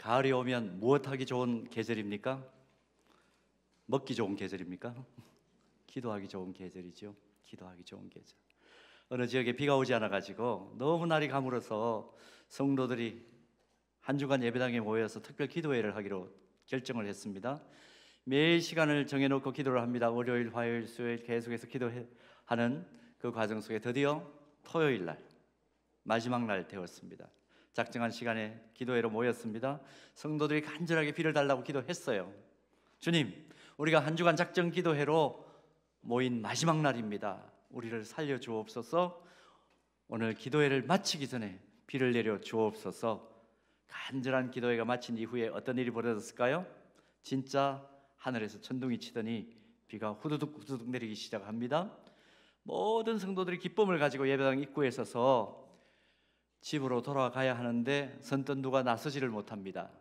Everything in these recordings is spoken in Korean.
가을이 오면 무엇하기 좋은 계절입니까? 먹기 좋은 계절입니까? 기도하기 좋은 계절이죠. 기도하기 좋은 계절. 어느 지역에 비가 오지 않아 가지고 너무 날이 가물어서 성도들이 한 주간 예배당에 모여서 특별 기도회를 하기로 결정을 했습니다. 매일 시간을 정해놓고 기도를 합니다. 월요일, 화요일, 수요일 계속해서 기도하는 그 과정 속에 드디어 토요일 날 마지막 날 되었습니다. 작정한 시간에 기도회로 모였습니다. 성도들이 간절하게 비를 달라고 기도했어요. 주님, 우리가 한 주간 작정 기도회로 모인 마지막 날입니다. 우리를 살려 주옵소서. 오늘 기도회를 마치기 전에 비를 내려 주옵소서. 간절한 기도회가 마친 이후에 어떤 일이 벌어졌을까요? 진짜 하늘에서 천둥이 치더니 비가 후두둑 후두둑 내리기 시작합니다. 모든 성도들이 기쁨을 가지고 예배당 입구에 서서 집으로 돌아가야 하는데 선뜻 누가 나서지를 못합니다.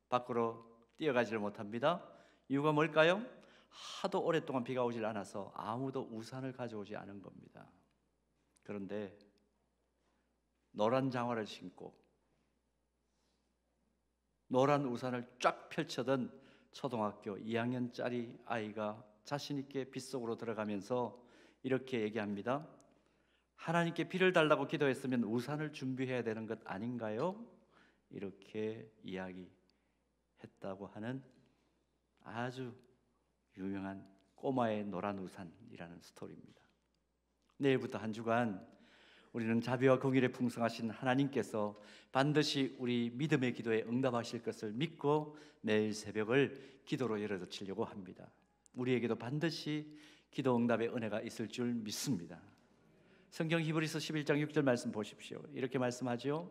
밖으로 뛰어가지를 못합니다. 이유가 뭘까요? 하도 오랫동안 비가 오질 않아서 아무도 우산을 가져오지 않은 겁니다. 그런데 노란 장화를 신고 노란 우산을 쫙 펼쳐던 초등학교 2학년짜리 아이가 자신 있게 빗속으로 들어가면서 이렇게 얘기합니다. 하나님께 비를 달라고 기도했으면 우산을 준비해야 되는 것 아닌가요? 이렇게 이야기했다고 하는 아주 유명한 꼬마의 노란 우산이라는 스토리입니다. 내일부터 한 주간 우리는 자비와 공의를 풍성하신 하나님께서 반드시 우리 믿음의 기도에 응답하실 것을 믿고 매일 새벽을 기도로 열어젖히려고 합니다. 우리에게도 반드시 기도 응답의 은혜가 있을 줄 믿습니다. 성경 히브리서 11장 6절 말씀 보십시오. 이렇게 말씀하죠.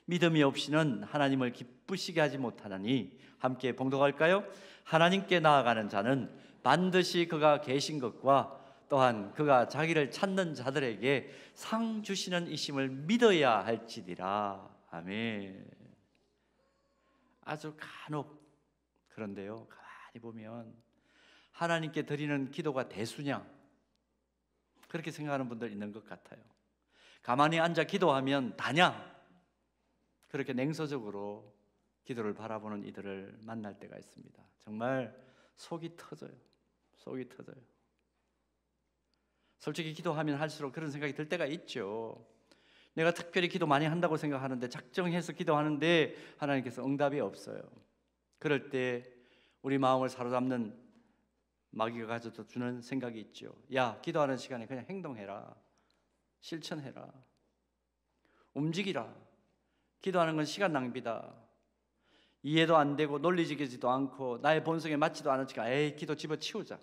믿음이 없이는 하나님을 기쁘시게 하지 못하나니 함께 봉독할까요? 하나님께 나아가는 자는 반드시 그가 계신 것과 또한 그가 자기를 찾는 자들에게 상 주시는 이심을 믿어야 할지니라. 아멘. 아주 간혹 그런데요, 가만히 보면 하나님께 드리는 기도가 대수냐 그렇게 생각하는 분들 있는 것 같아요. 가만히 앉아 기도하면 다냐 그렇게 냉소적으로 기도를 바라보는 이들을 만날 때가 있습니다. 정말 속이 터져요. 속이 터져요. 솔직히 기도하면 할수록 그런 생각이 들 때가 있죠. 내가 특별히 기도 많이 한다고 생각하는데 작정해서 기도하는데 하나님께서 응답이 없어요. 그럴 때 우리 마음을 사로잡는 마귀가 가져다 주는 생각이 있죠. 야, 기도하는 시간에 그냥 행동해라. 실천해라. 움직이라. 기도하는 건 시간 낭비다. 이해도 안 되고 논리적이지도 않고 나의 본성에 맞지도 않으니까 에이 기도 집어치우자.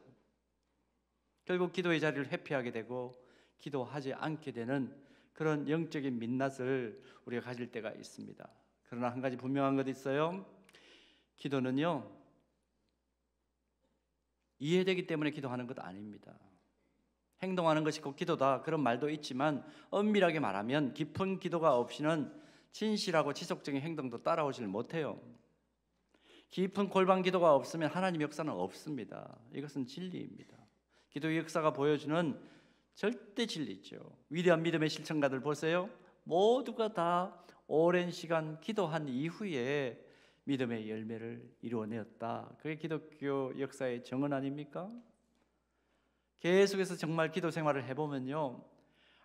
결국 기도의 자리를 회피하게 되고 기도하지 않게 되는 그런 영적인 민낯을 우리가 가질 때가 있습니다. 그러나 한 가지 분명한 것 있어요. 기도는요 이해되기 때문에 기도하는 것 아닙니다. 행동하는 것이 곧 기도다 그런 말도 있지만 엄밀하게 말하면 깊은 기도가 없이는 진실하고 지속적인 행동도 따라오질 못해요. 깊은 골방 기도가 없으면 하나님 역사는 없습니다. 이것은 진리입니다. 기도의 역사가 보여주는 절대 진리죠. 위대한 믿음의 실천가들 보세요. 모두가 다 오랜 시간 기도한 이후에 믿음의 열매를 이루어내었다. 그게 기독교 역사의 정언 아닙니까? 계속해서 정말 기도 생활을 해보면요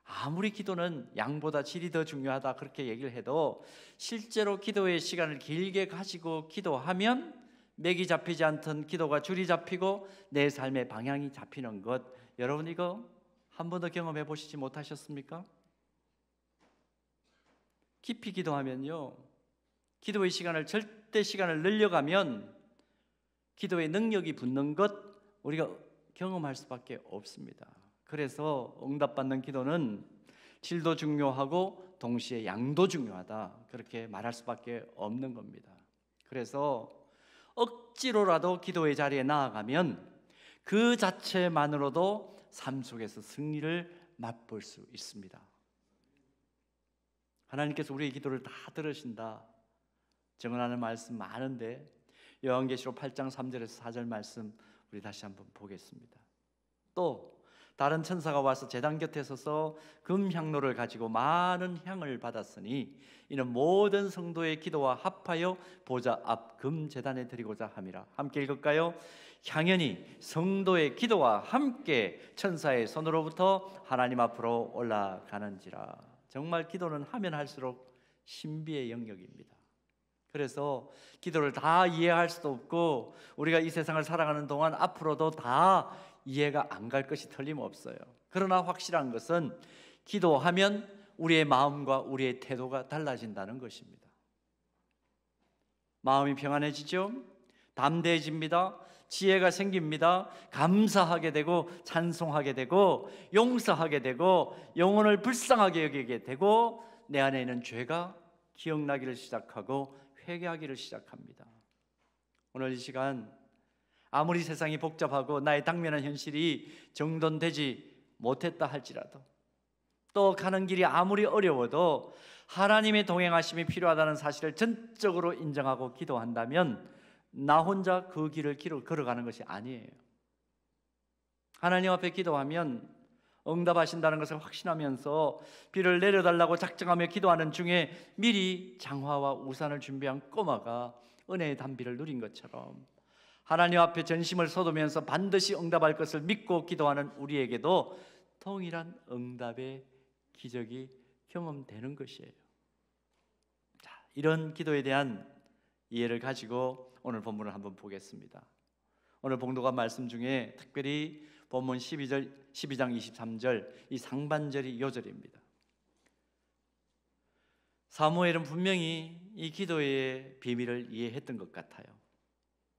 아무리 기도는 양보다 질이 더 중요하다 그렇게 얘기를 해도 실제로 기도의 시간을 길게 가지고 기도하면 맥이 잡히지 않던 기도가 줄이 잡히고 내 삶의 방향이 잡히는 것, 여러분 이거 한 번도 경험해 보시지 못하셨습니까? 깊이 기도하면요 기도의 시간을 절대 시간을 늘려가면 기도의 능력이 붙는 것 우리가 경험할 수밖에 없습니다. 그래서 응답받는 기도는 질도 중요하고 동시에 양도 중요하다 그렇게 말할 수밖에 없는 겁니다. 그래서 억지로라도 기도의 자리에 나아가면 그 자체만으로도 삶 속에서 승리를 맛볼 수 있습니다. 하나님께서 우리의 기도를 다 들으신다 증언하는 말씀 많은데 요한계시록 8장 3절에서 4절 말씀 우리 다시 한번 보겠습니다. 또 다른 천사가 와서 제단 곁에 서서 금향로를 가지고 많은 향을 받았으니 이는 모든 성도의 기도와 합하여 보좌 앞 금제단에 드리고자 함이라. 함께 읽을까요? 향연이 성도의 기도와 함께 천사의 손으로부터 하나님 앞으로 올라가는지라. 정말 기도는 하면 할수록 신비의 영역입니다. 그래서 기도를 다 이해할 수도 없고 우리가 이 세상을 살아가는 동안 앞으로도 다 이해가 안 갈 것이 틀림없어요. 그러나 확실한 것은 기도하면 우리의 마음과 우리의 태도가 달라진다는 것입니다. 마음이 평안해지죠. 담대해집니다. 지혜가 생깁니다. 감사하게 되고 찬송하게 되고 용서하게 되고 영혼을 불쌍하게 여기게 되고 내 안에 있는 죄가 기억나기를 시작하고 회개하기를 시작합니다. 오늘 이 시간 아무리 세상이 복잡하고 나의 당면한 현실이 정돈되지 못했다 할지라도 또 가는 길이 아무리 어려워도 하나님의 동행하심이 필요하다는 사실을 전적으로 인정하고 기도한다면 나 혼자 그 길을 걸어가는 것이 아니에요. 하나님 앞에 기도하면 응답하신다는 것을 확신하면서 비를 내려달라고 작정하며 기도하는 중에 미리 장화와 우산을 준비한 꼬마가 은혜의 단비를 누린 것처럼 하나님 앞에 전심을 쏟으면서 반드시 응답할 것을 믿고 기도하는 우리에게도 동일한 응답의 기적이 경험되는 것이에요. 자, 이런 기도에 대한 이해를 가지고 오늘 본문을 한번 보겠습니다. 오늘 봉독한 말씀 중에 특별히 본문 12장 23절 이 상반절이 요절입니다. 사무엘은 분명히 이 기도의 비밀을 이해했던 것 같아요.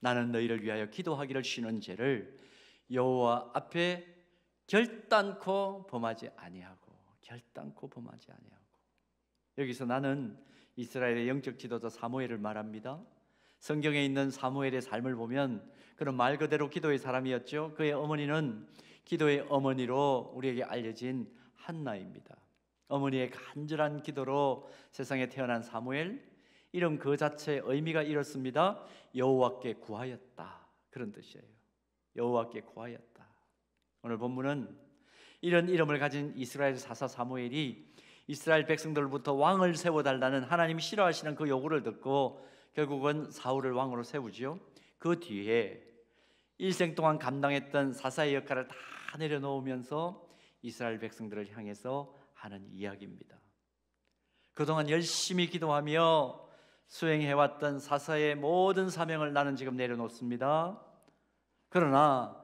나는 너희를 위하여 기도하기를 쉬는 죄를 여호와 앞에 결단코 범하지 아니하고 여기서 나는 이스라엘의 영적 지도자 사무엘을 말합니다. 성경에 있는 사무엘의 삶을 보면 그는 말 그대로 기도의 사람이었죠. 그의 어머니는 기도의 어머니로 우리에게 알려진 한나입니다. 어머니의 간절한 기도로 세상에 태어난 사무엘, 이름 그 자체의 의미가 이렇습니다. 여호와께 구하였다, 그런 뜻이에요. 여호와께 구하였다. 오늘 본문은 이런 이름을 가진 이스라엘 사사 사무엘이 이스라엘 백성들로부터 왕을 세워달라는 하나님이 싫어하시는 그 요구를 듣고 결국은 사울을 왕으로 세우지요. 그 뒤에 일생 동안 감당했던 사사의 역할을 다 내려놓으면서 이스라엘 백성들을 향해서 하는 이야기입니다. 그동안 열심히 기도하며 수행해왔던 사사의 모든 사명을 나는 지금 내려놓습니다. 그러나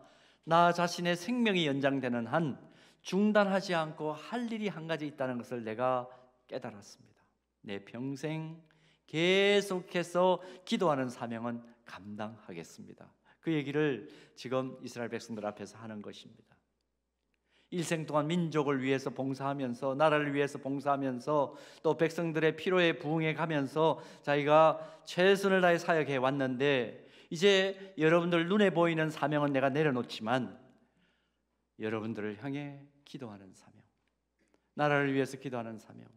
나 자신의 생명이 연장되는 한 중단하지 않고 할 일이 한 가지 있다는 것을 내가 깨달았습니다. 내 평생 계속해서 기도하는 사명은 감당하겠습니다. 그 얘기를 지금 이스라엘 백성들 앞에서 하는 것입니다. 일생 동안 민족을 위해서 봉사하면서 나라를 위해서 봉사하면서 또 백성들의 필요에 부응해 가면서 자기가 최선을 다해 사역해 왔는데 이제 여러분들 눈에 보이는 사명은 내가 내려놓지만 여러분들을 향해 기도하는 사명, 나라를 위해서 기도하는 사명,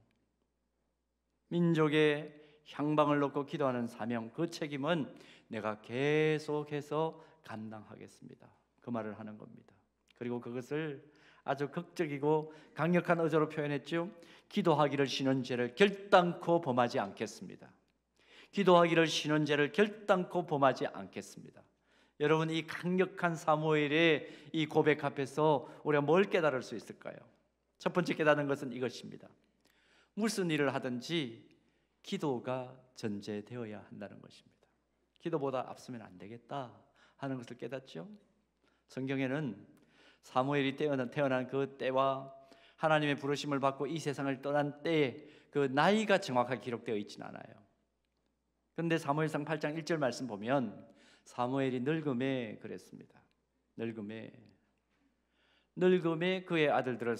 민족의 향방을 놓고 기도하는 사명, 그 책임은 내가 계속해서 감당하겠습니다. 그 말을 하는 겁니다. 그리고 그것을 아주 극적이고 강력한 어조로 표현했죠. 기도하기를 쉬는 죄를 결단코 범하지 않겠습니다. 기도하기를 쉬는 죄를 결단코 범하지 않겠습니다. 여러분, 이 강력한 사무엘의 이 고백 앞에서 우리가 뭘 깨달을 수 있을까요? 첫 번째 깨닫는 것은 이것입니다. 무슨 일을 하든지 기도가 전제되어야 한다는 것입니다. 기도보다 앞서면 안 되겠다 하는 것을 깨닫죠. 성경에는 사무엘이 태어난 그 때와 하나님의 부르심을 받고 이 세상을 떠난 때에 그 나이가 정확하게 기록되어 있지는 않아요. 그런데 사무엘상 8장 1절 말씀 보면 사무엘이 늙음에 그랬습니다. 늙음에 그의 아들들을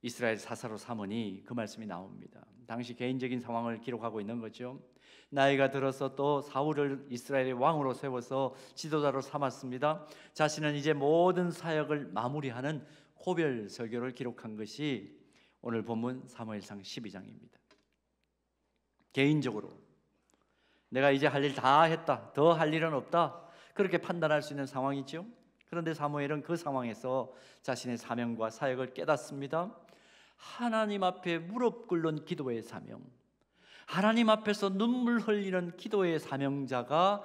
이스라엘 사사로 삼으니 그 말씀이 나옵니다. 당시 개인적인 상황을 기록하고 있는 거죠. 나이가 들어서 또 사울을 이스라엘의 왕으로 세워서 지도자로 삼았습니다. 자신은 이제 모든 사역을 마무리하는 고별 설교를 기록한 것이 오늘 본문 사무엘상 12장입니다. 개인적으로 내가 이제 할 일 다 했다, 더 할 일은 없다, 그렇게 판단할 수 있는 상황이죠. 그런데 사무엘은 그 상황에서 자신의 사명과 사역을 깨닫습니다. 하나님 앞에 무릎 꿇는 기도의 사명, 하나님 앞에서 눈물 흘리는 기도의 사명자가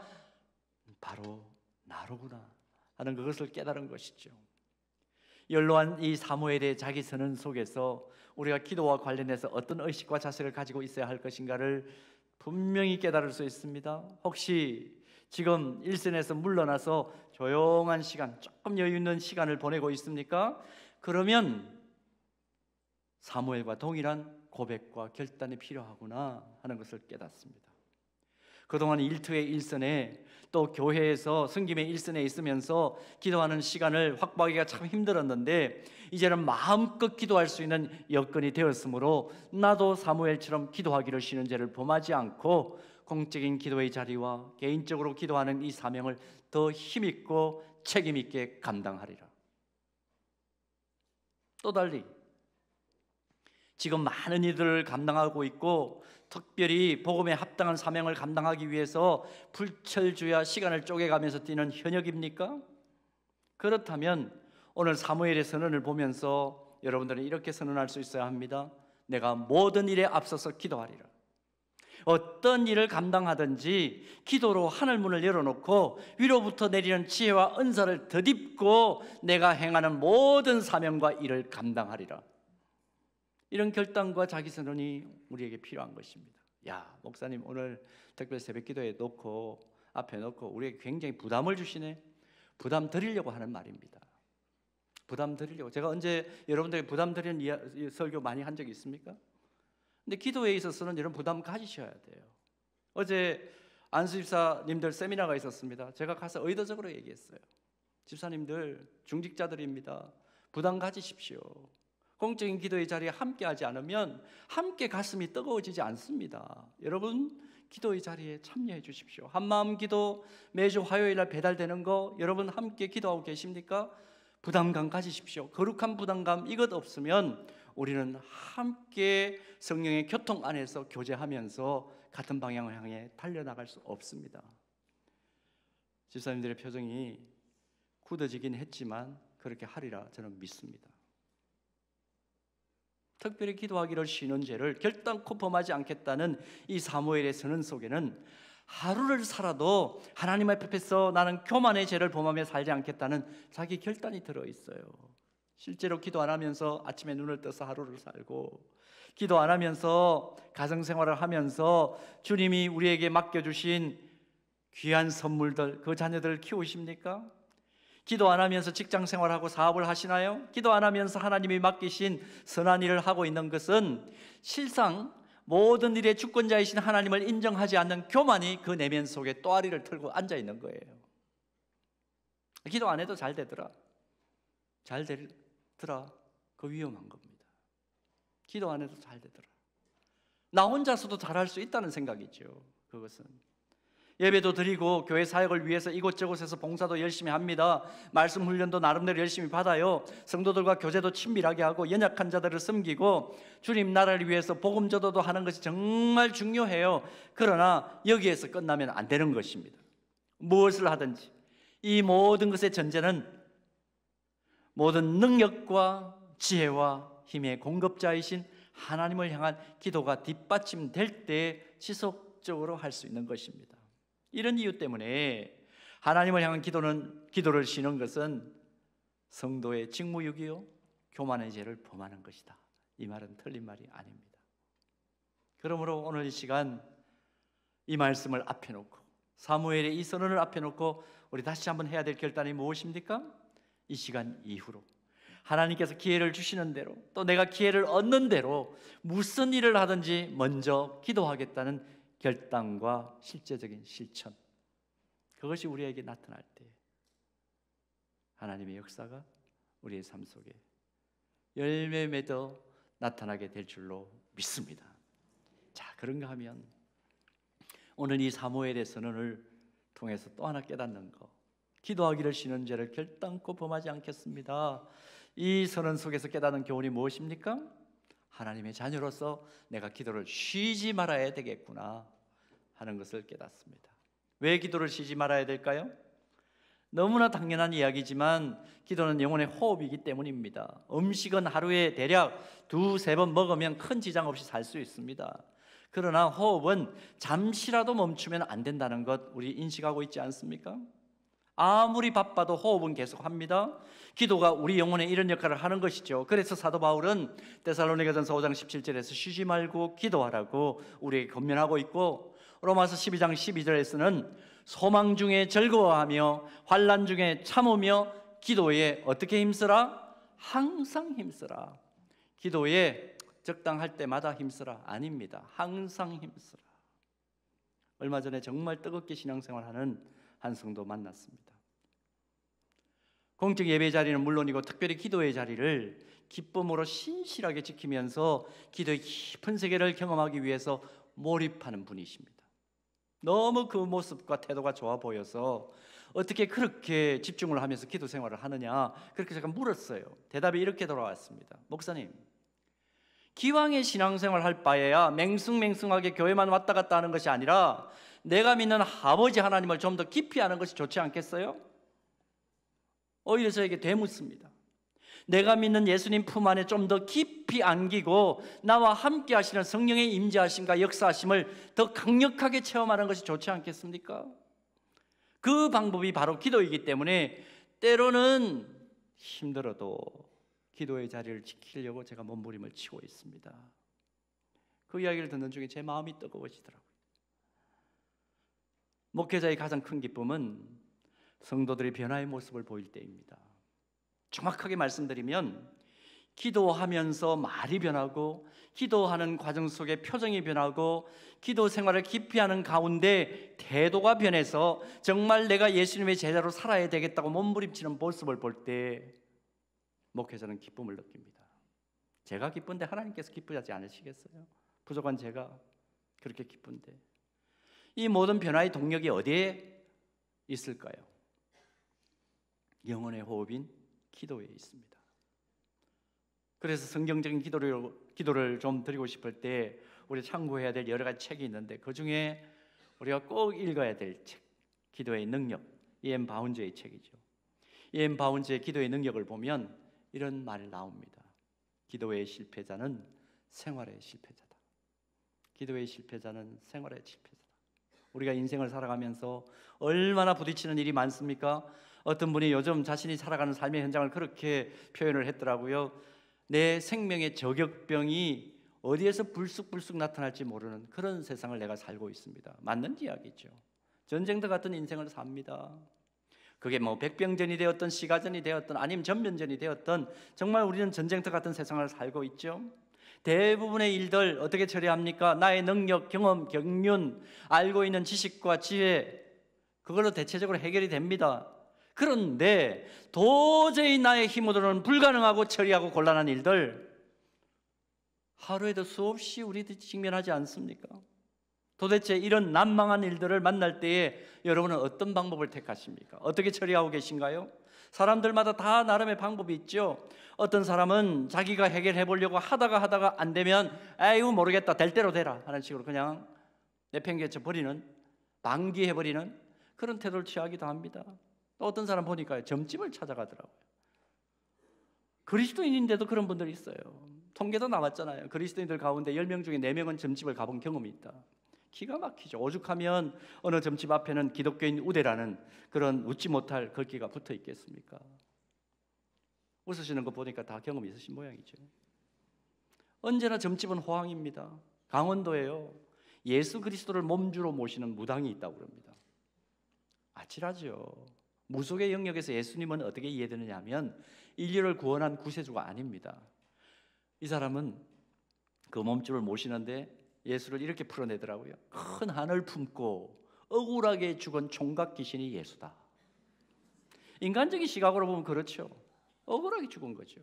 바로 나로구나 하는 그것을 깨달은 것이죠. 연로한 이 사무엘의 자기 선언 속에서 우리가 기도와 관련해서 어떤 의식과 자세를 가지고 있어야 할 것인가를 분명히 깨달을 수 있습니다. 혹시 지금 일선에서 물러나서 조용한 시간, 조금 여유 있는 시간을 보내고 있습니까? 그러면 사무엘과 동일한 고백과 결단이 필요하구나 하는 것을 깨닫습니다. 그동안 일터의 일선에 또 교회에서 섬김의 일선에 있으면서 기도하는 시간을 확보하기가 참 힘들었는데 이제는 마음껏 기도할 수 있는 여건이 되었으므로 나도 사무엘처럼 기도하기를 쉬는 죄를 범하지 않고 공적인 기도의 자리와 개인적으로 기도하는 이 사명을 더 힘있고 책임있게 감당하리라. 또 달리 지금 많은 이들을 감당하고 있고 특별히 복음에 합당한 사명을 감당하기 위해서 불철주야 시간을 쪼개가면서 뛰는 현역입니까? 그렇다면 오늘 사무엘의 선언을 보면서 여러분들은 이렇게 선언할 수 있어야 합니다. 내가 모든 일에 앞서서 기도하리라. 어떤 일을 감당하든지 기도로 하늘 문을 열어놓고 위로부터 내리는 지혜와 은사를 덧입고 내가 행하는 모든 사명과 일을 감당하리라. 이런 결단과 자기 선언이 우리에게 필요한 것입니다. 야, 목사님 오늘 특별 새벽 기도에 앞에 놓고 우리에게 굉장히 부담을 주시네. 부담 드리려고 하는 말입니다. 부담 드리려고. 제가 언제 여러분들에게 부담 드리는 설교 많이 한 적이 있습니까? 근데 기도에 있어서는 이런 부담 가지셔야 돼요. 어제 안수 집사님들 세미나가 있었습니다. 제가 가서 의도적으로 얘기했어요. 집사님들 중직자들입니다. 부담 가지십시오. 공적인 기도의 자리에 함께 하지 않으면 함께 가슴이 뜨거워지지 않습니다. 여러분 기도의 자리에 참여해 주십시오. 한마음 기도 매주 화요일 날 배달되는 거 여러분 함께 기도하고 계십니까? 부담감 가지십시오. 거룩한 부담감 이것 없으면 우리는 함께 성령의 교통 안에서 교제하면서 같은 방향을 향해 달려나갈 수 없습니다. 집사님들의 표정이 굳어지긴 했지만 그렇게 하리라 저는 믿습니다. 특별히 기도하기를 쉬는 죄를 결단코 범하지 않겠다는 이 사무엘의 선언 속에는 하루를 살아도 하나님 앞에서 나는 교만의 죄를 범하며 살지 않겠다는 자기 결단이 들어있어요. 실제로 기도 안 하면서 아침에 눈을 떠서 하루를 살고 기도 안 하면서 가정생활을 하면서 주님이 우리에게 맡겨주신 귀한 선물들 그 자녀들을 키우십니까? 기도 안 하면서 직장 생활하고 사업을 하시나요? 기도 안 하면서 하나님이 맡기신 선한 일을 하고 있는 것은 실상 모든 일의 주권자이신 하나님을 인정하지 않는 교만이 그 내면 속에 또아리를 털고 앉아 있는 거예요. 기도 안 해도 잘 되더라. 잘 되더라. 그 위험한 겁니다. 기도 안 해도 잘 되더라. 나 혼자서도 잘할 수 있다는 생각이죠. 그것은 예배도 드리고 교회 사역을 위해서 이곳저곳에서 봉사도 열심히 합니다. 말씀 훈련도 나름대로 열심히 받아요. 성도들과 교제도 친밀하게 하고 연약한 자들을 섬기고 주님 나라를 위해서 복음 전도도 하는 것이 정말 중요해요. 그러나 여기에서 끝나면 안 되는 것입니다. 무엇을 하든지 이 모든 것의 전제는 모든 능력과 지혜와 힘의 공급자이신 하나님을 향한 기도가 뒷받침될 때 지속적으로 할 수 있는 것입니다. 이런 이유 때문에 하나님을 향한 기도를 쉬는 것은 성도의 직무유기요 교만의 죄를 범하는 것이다. 이 말은 틀린 말이 아닙니다. 그러므로 오늘 이 시간 이 말씀을 앞에 놓고 사무엘의 이 선언을 앞에 놓고 우리 다시 한번 해야 될 결단이 무엇입니까? 이 시간 이후로 하나님께서 기회를 주시는 대로 또 내가 기회를 얻는 대로 무슨 일을 하든지 먼저 기도하겠다는 결단과 실제적인 실천, 그것이 우리에게 나타날 때 하나님의 역사가 우리의 삶 속에 열매 맺어 나타나게 될 줄로 믿습니다. 자, 그런가 하면 오늘 이 사무엘의 선언을 통해서 또 하나 깨닫는 것, 기도하기를 쉬는 죄를 결단코 범하지 않겠습니다. 이 선언 속에서 깨닫는 교훈이 무엇입니까? 하나님의 자녀로서 내가 기도를 쉬지 말아야 되겠구나 하는 것을 깨닫습니다. 왜 기도를 쉬지 말아야 될까요? 너무나 당연한 이야기지만 기도는 영혼의 호흡이기 때문입니다. 음식은 하루에 대략 2-3번 먹으면 큰 지장 없이 살 수 있습니다. 그러나 호흡은 잠시라도 멈추면 안 된다는 것 우리 인식하고 있지 않습니까? 아무리 바빠도 호흡은 계속합니다. 기도가 우리 영혼에 이런 역할을 하는 것이죠. 그래서 사도 바울은 데살로니가전서 5장 17절에서 쉬지 말고 기도하라고 우리에게 권면하고 있고, 로마서 12장 12절에서는 소망 중에 즐거워하며 환난 중에 참으며 기도에 어떻게 힘쓰라? 항상 힘쓰라. 기도에 적당할 때마다 힘쓰라 아닙니다. 항상 힘쓰라. 얼마 전에 정말 뜨겁게 신앙생활하는 한 성도 만났습니다. 공적 예배 자리는 물론이고 특별히 기도의 자리를 기쁨으로 신실하게 지키면서 기도의 깊은 세계를 경험하기 위해서 몰입하는 분이십니다. 너무 그 모습과 태도가 좋아 보여서 어떻게 그렇게 집중을 하면서 기도 생활을 하느냐, 그렇게 제가 물었어요. 대답이 이렇게 돌아왔습니다. 목사님, 기왕에 신앙생활 할 바에야 맹숭맹숭하게 교회만 왔다 갔다 하는 것이 아니라 내가 믿는 아버지 하나님을 좀 더 깊이 아는 것이 좋지 않겠어요? 오히려 저에게 되묻습니다. 내가 믿는 예수님 품 안에 좀 더 깊이 안기고 나와 함께 하시는 성령의 임재하심과 역사하심을 더 강력하게 체험하는 것이 좋지 않겠습니까? 그 방법이 바로 기도이기 때문에 때로는 힘들어도 기도의 자리를 지키려고 제가 몸부림을 치고 있습니다. 그 이야기를 듣는 중에 제 마음이 뜨거워지더라고요. 목회자의 가장 큰 기쁨은 성도들이 변화의 모습을 보일 때입니다. 정확하게 말씀드리면 기도하면서 말이 변하고 기도하는 과정 속에 표정이 변하고 기도 생활을 깊이 하는 가운데 태도가 변해서 정말 내가 예수님의 제자로 살아야 되겠다고 몸부림치는 모습을 볼 때 목회자는 기쁨을 느낍니다. 제가 기쁜데 하나님께서 기쁘지 않으시겠어요? 부족한 제가 그렇게 기쁜데. 이 모든 변화의 동력이 어디에 있을까요? 영혼의 호흡인 기도에 있습니다. 그래서 성경적인 기도를 좀 드리고 싶을 때 우리 참고해야 될 여러 가지 책이 있는데 그 중에 우리가 꼭 읽어야 될 책, 기도의 능력, E.M. 바운즈의 책이죠. E.M. 바운즈의 기도의 능력을 보면 이런 말이 나옵니다. 기도의 실패자는 생활의 실패자다. 기도의 실패자는 생활의 실패자다. 우리가 인생을 살아가면서 얼마나 부딪히는 일이 많습니까? 어떤 분이 요즘 자신이 살아가는 삶의 현장을 그렇게 표현을 했더라고요. 내 생명의 저격병이 어디에서 불쑥불쑥 나타날지 모르는 그런 세상을 내가 살고 있습니다. 맞는 이야기죠. 전쟁터 같은 인생을 삽니다. 그게 뭐 백병전이 되었던 시가전이 되었던 아니면 전면전이 되었던 정말 우리는 전쟁터 같은 세상을 살고 있죠. 대부분의 일들 어떻게 처리합니까? 나의 능력, 경험, 경륜, 알고 있는 지식과 지혜, 그걸로 대체적으로 해결이 됩니다. 그런데 도저히 나의 힘으로는 불가능하고 처리하고 곤란한 일들 하루에도 수없이 우리들이 직면하지 않습니까? 도대체 이런 난망한 일들을 만날 때에 여러분은 어떤 방법을 택하십니까? 어떻게 처리하고 계신가요? 사람들마다 다 나름의 방법이 있죠. 어떤 사람은 자기가 해결해 보려고 하다가 안 되면 아이고 모르겠다, 될 대로 되라 하는 식으로 그냥 내팽개쳐 버리는, 방기해 버리는 그런 태도를 취하기도 합니다. 또 어떤 사람 보니까 점집을 찾아가더라고요. 그리스도인인데도 그런 분들이 있어요. 통계도 나왔잖아요. 그리스도인들 가운데 10명 중에 4명은 점집을 가본 경험이 있다. 기가 막히죠. 오죽하면 어느 점집 앞에는 기독교인 우대라는 그런 웃지 못할 글귀가 붙어 있겠습니까? 웃으시는 거 보니까 다 경험이 있으신 모양이죠. 언제나 점집은 호황입니다. 강원도에요, 예수 그리스도를 몸주로 모시는 무당이 있다고 그럽니다. 아찔하죠. 무속의 영역에서 예수님은 어떻게 이해되느냐 하면 인류를 구원한 구세주가 아닙니다. 이 사람은 그 몸주를 모시는데 예수를 이렇게 풀어내더라고요. 큰 한을 품고 억울하게 죽은 총각 귀신이 예수다. 인간적인 시각으로 보면 그렇죠. 억울하게 죽은 거죠.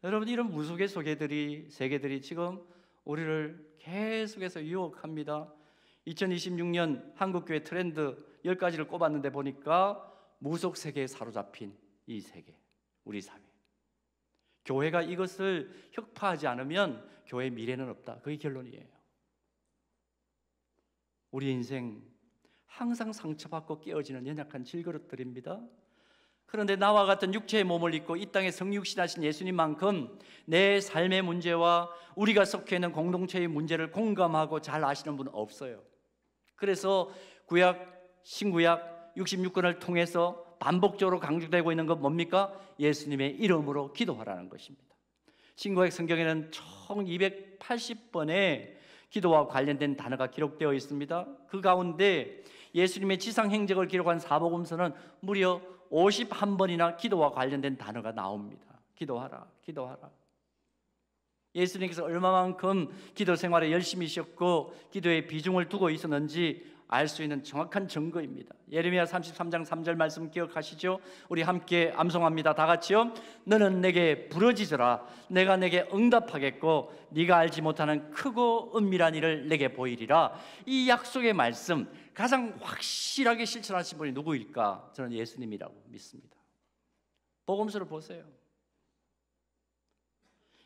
여러분, 이런 무속의 세계들이 지금 우리를 계속해서 유혹합니다. 2026년 한국교회 트렌드 10가지를 꼽았는데 보니까 무속 세계에 사로잡힌 이 세계, 우리 사회. 교회가 이것을 혁파하지 않으면 교회의 미래는 없다. 그게 결론이에요. 우리 인생 항상 상처받고 깨어지는 연약한 질그릇들입니다. 그런데 나와 같은 육체의 몸을 입고 이 땅에 성육신하신 예수님만큼 내 삶의 문제와 우리가 속해 있는 공동체의 문제를 공감하고 잘 아시는 분은 없어요. 그래서 구약, 신구약 66권을 통해서 반복적으로 강조되고 있는 건 뭡니까? 예수님의 이름으로 기도하라는 것입니다. 신구약 성경에는 총 280번의 기도와 관련된 단어가 기록되어 있습니다. 그 가운데 예수님의 지상 행적을 기록한 사복음서는 무려 51번이나 기도와 관련된 단어가 나옵니다. 기도하라, 기도하라. 예수님께서 얼마만큼 기도 생활에 열심히 하셨고 기도에 비중을 두고 있었는지 알 수 있는 정확한 증거입니다. 예레미야 33장 3절 말씀 기억하시죠? 우리 함께 암송합니다. 다 같이요. 너는 내게 부르짖으라. 내가 내게 응답하겠고 네가 알지 못하는 크고 은밀한 일을 내게 보이리라. 이 약속의 말씀 가장 확실하게 실천하신 분이 누구일까? 저는 예수님이라고 믿습니다. 복음서를 보세요.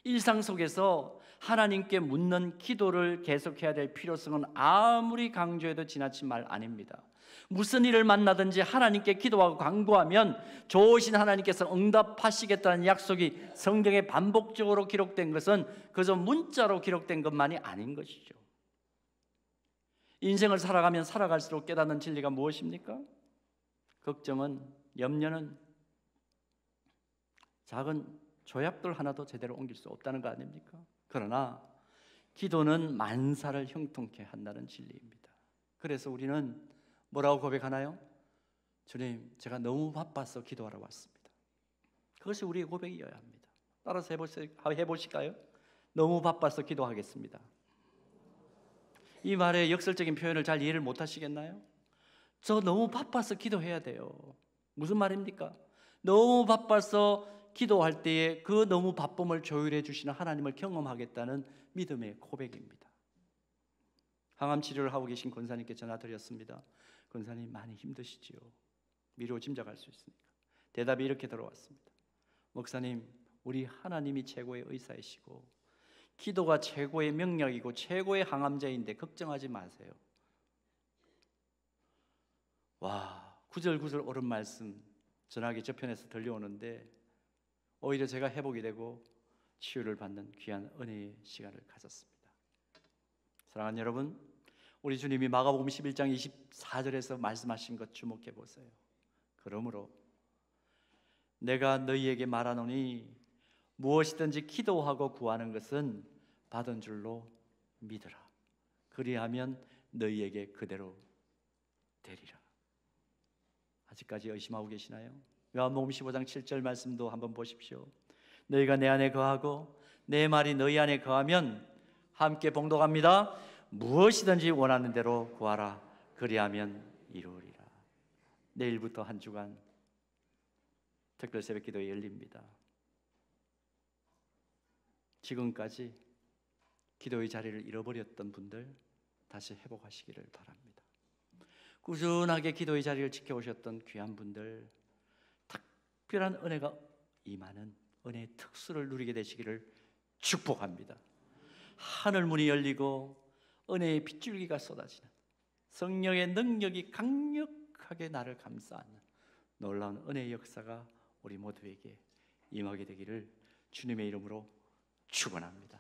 일상 속에서 하나님께 묻는 기도를 계속해야 될 필요성은 아무리 강조해도 지나친 말 아닙니다. 무슨 일을 만나든지 하나님께 기도하고 간구하면 좋으신 하나님께서 응답하시겠다는 약속이 성경에 반복적으로 기록된 것은 그저 문자로 기록된 것만이 아닌 것이죠. 인생을 살아가면 살아갈수록 깨닫는 진리가 무엇입니까? 걱정은, 염려는 작은 조약돌 하나도 제대로 옮길 수 없다는 거 아닙니까? 그러나 기도는 만사를 형통케 한다는 진리입니다. 그래서 우리는 뭐라고 고백하나요? 주님, 제가 너무 바빠서 기도하러 왔습니다. 그것이 우리의 고백이어야 합니다. 따라서 해보실까요? 너무 바빠서 기도하겠습니다. 이 말의 역설적인 표현을 잘 이해를 못 하시겠나요? 저 너무 바빠서 기도해야 돼요. 무슨 말입니까? 너무 바빠서 기도할 때에 그 너무 바쁨을 조율해 주시는 하나님을 경험하겠다는 믿음의 고백입니다. 항암 치료를 하고 계신 권사님께 전화 드렸습니다. 권사님 많이 힘드시지요? 미루어 짐작할 수 있습니까? 대답이 이렇게 들어왔습니다. 목사님, 우리 하나님이 최고의 의사이시고 기도가 최고의 명약이고 최고의 항암제인데 걱정하지 마세요. 와, 구절구절 옳은 말씀 전화기 저편에서 들려오는데 오히려 제가 회복이 되고 치유를 받는 귀한 은혜의 시간을 가졌습니다. 사랑하는 여러분, 우리 주님이 마가복음 11장 24절에서 말씀하신 것 주목해 보세요. 그러므로 내가 너희에게 말하노니 무엇이든지 기도하고 구하는 것은 받은 줄로 믿으라. 그리하면 너희에게 그대로 되리라. 아직까지 의심하고 계시나요? 요한복음 15장 7절 말씀도 한번 보십시오. 너희가 내 안에 거하고 내 말이 너희 안에 거하면 함께 봉독합니다. 무엇이든지 원하는 대로 구하라. 그리하면 이루리라. 내일부터 한 주간 특별 새벽 기도에 열립니다. 지금까지 기도의 자리를 잃어버렸던 분들 다시 회복하시기를 바랍니다. 꾸준하게 기도의 자리를 지켜오셨던 귀한 분들 특별한 은혜가 임하는 은혜의 특수를 누리게 되시기를 축복합니다. 하늘 문이 열리고 은혜의 빗줄기가 쏟아지는 성령의 능력이 강력하게 나를 감싸는 놀라운 은혜의 역사가 우리 모두에게 임하게 되기를 주님의 이름으로 축원합니다.